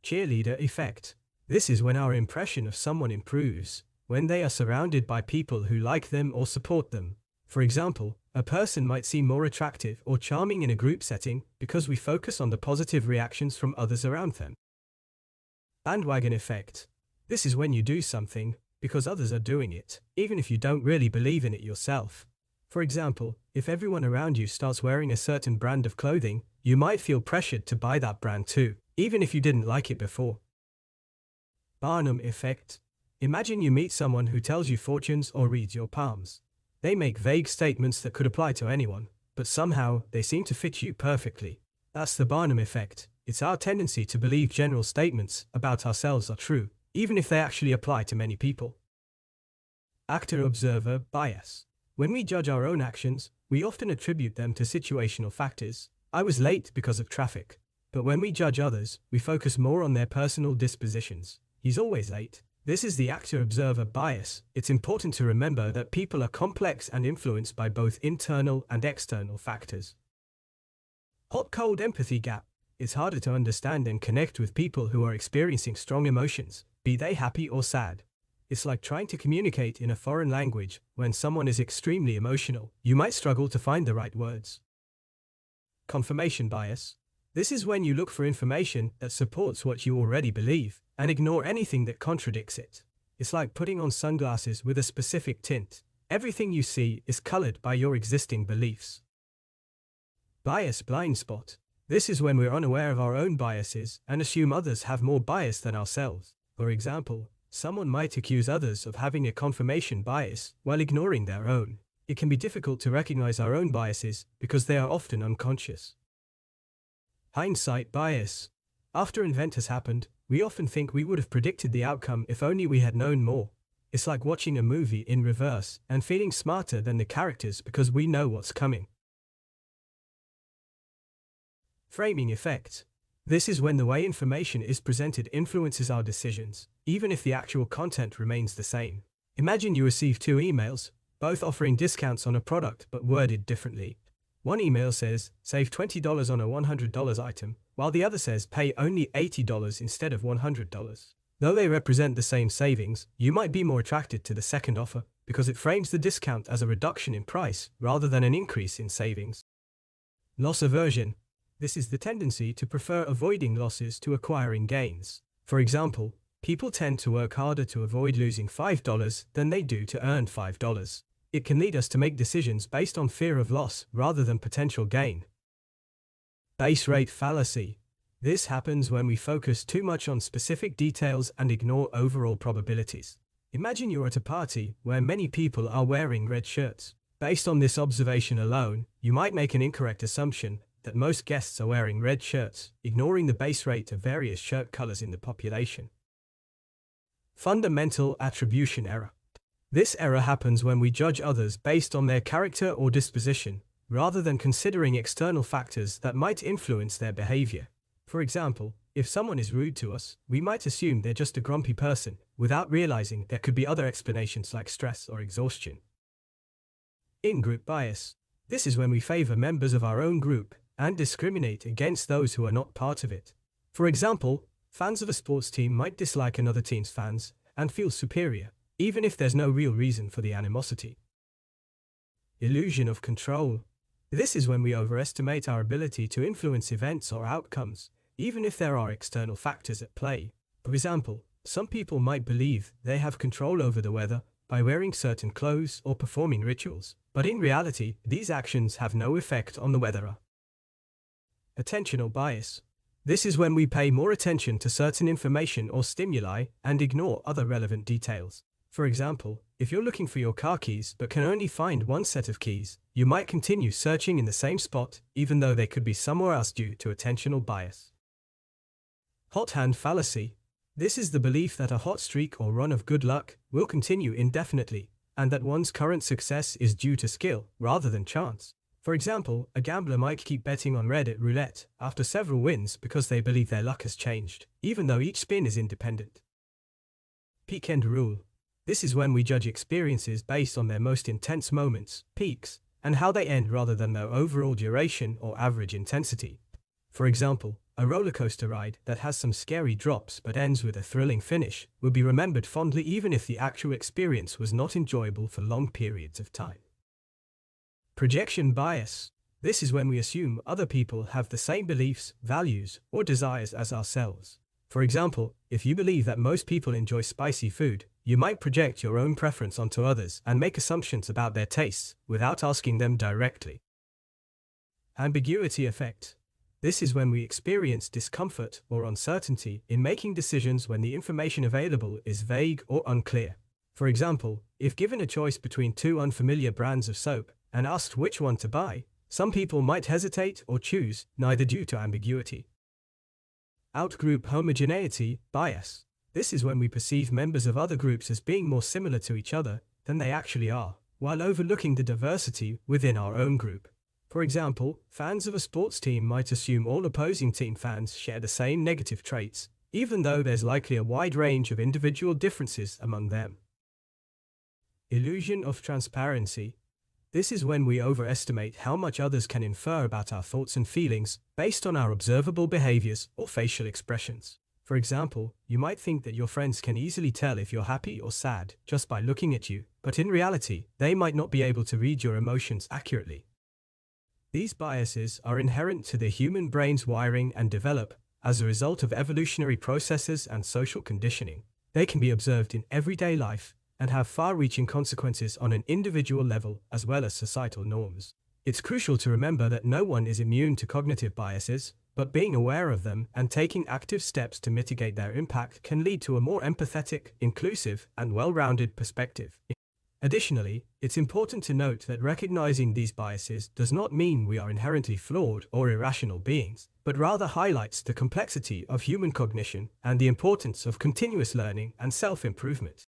Cheerleader effect. This is when our impression of someone improves, when they are surrounded by people who like them or support them. For example, a person might seem more attractive or charming in a group setting because we focus on the positive reactions from others around them. Bandwagon effect. This is when you do something because others are doing it, even if you don't really believe in it yourself. For example, if everyone around you starts wearing a certain brand of clothing, you might feel pressured to buy that brand too, even if you didn't like it before. Barnum effect. Imagine you meet someone who tells you fortunes or reads your palms. They make vague statements that could apply to anyone, but somehow they seem to fit you perfectly. That's the Barnum effect. It's our tendency to believe general statements about ourselves are true, even if they actually apply to many people. Actor-observer bias. When we judge our own actions, we often attribute them to situational factors. I was late because of traffic. But when we judge others, we focus more on their personal dispositions. He's always late. This is the actor-observer bias. It's important to remember that people are complex and influenced by both internal and external factors. Hot-cold empathy gap. It's harder to understand and connect with people who are experiencing strong emotions, be they happy or sad. It's like trying to communicate in a foreign language. When someone is extremely emotional, you might struggle to find the right words. Confirmation bias. This is when you look for information that supports what you already believe and ignore anything that contradicts it. It's like putting on sunglasses with a specific tint. Everything you see is colored by your existing beliefs. Bias blind spot. This is when we're unaware of our own biases and assume others have more bias than ourselves. For example, someone might accuse others of having a confirmation bias while ignoring their own. It can be difficult to recognize our own biases because they are often unconscious. Hindsight bias. After an event has happened, we often think we would have predicted the outcome if only we had known more. It's like watching a movie in reverse and feeling smarter than the characters because we know what's coming. Framing effect. This is when the way information is presented influences our decisions, even if the actual content remains the same. Imagine you receive two emails, both offering discounts on a product but worded differently. One email says, save $20 on a $100 item, while the other says pay only $80 instead of $100. Though they represent the same savings, you might be more attracted to the second offer because it frames the discount as a reduction in price rather than an increase in savings. Loss aversion. This is the tendency to prefer avoiding losses to acquiring gains. For example, people tend to work harder to avoid losing $5 than they do to earn $5. It can lead us to make decisions based on fear of loss rather than potential gain. Base rate fallacy. This happens when we focus too much on specific details and ignore overall probabilities. Imagine you're at a party where many people are wearing red shirts. Based on this observation alone, you might make an incorrect assumption that most guests are wearing red shirts, ignoring the base rate of various shirt colors in the population. Fundamental attribution error. This error happens when we judge others based on their character or disposition, rather than considering external factors that might influence their behavior. For example, if someone is rude to us, we might assume they're just a grumpy person, without realizing there could be other explanations like stress or exhaustion. In-group bias. This is when we favor members of our own group and discriminate against those who are not part of it. For example, fans of a sports team might dislike another team's fans and feel superior, even if there's no real reason for the animosity. Illusion of control. This is when we overestimate our ability to influence events or outcomes, even if there are external factors at play. For example, some people might believe they have control over the weather by wearing certain clothes or performing rituals, but in reality, these actions have no effect on the weather. Attentional bias. This is when we pay more attention to certain information or stimuli and ignore other relevant details. For example, if you're looking for your car keys but can only find one set of keys, you might continue searching in the same spot even though they could be somewhere else due to attentional bias. Hot-hand fallacy. This is the belief that a hot streak or run of good luck will continue indefinitely, and that one's current success is due to skill rather than chance. For example, a gambler might keep betting on red at roulette after several wins because they believe their luck has changed, even though each spin is independent. Peak end rule. This is when we judge experiences based on their most intense moments, peaks, and how they end rather than their overall duration or average intensity. For example, A roller coaster ride that has some scary drops but ends with a thrilling finish will be remembered fondly even if the actual experience was not enjoyable for long periods of time. Projection bias. This is when we assume other people have the same beliefs, values, or desires as ourselves. For example, if you believe that most people enjoy spicy food, you might project your own preference onto others and make assumptions about their tastes without asking them directly. Ambiguity effect. This is when we experience discomfort or uncertainty in making decisions when the information available is vague or unclear. For example, if given a choice between two unfamiliar brands of soap and asked which one to buy, some people might hesitate or choose neither due to ambiguity. Outgroup homogeneity bias. This is when we perceive members of other groups as being more similar to each other than they actually are, while overlooking the diversity within our own group. For example, fans of a sports team might assume all opposing team fans share the same negative traits, even though there's likely a wide range of individual differences among them. Illusion of transparency. This is when we overestimate how much others can infer about our thoughts and feelings based on our observable behaviors or facial expressions. For example, you might think that your friends can easily tell if you're happy or sad just by looking at you, but in reality, they might not be able to read your emotions accurately. These biases are inherent to the human brain's wiring and develop as a result of evolutionary processes and social conditioning. They can be observed in everyday life and have far-reaching consequences on an individual level as well as societal norms. It's crucial to remember that no one is immune to cognitive biases, but being aware of them and taking active steps to mitigate their impact can lead to a more empathetic, inclusive, and well-rounded perspective. Additionally, it's important to note that recognizing these biases does not mean we are inherently flawed or irrational beings, but rather highlights the complexity of human cognition and the importance of continuous learning and self-improvement.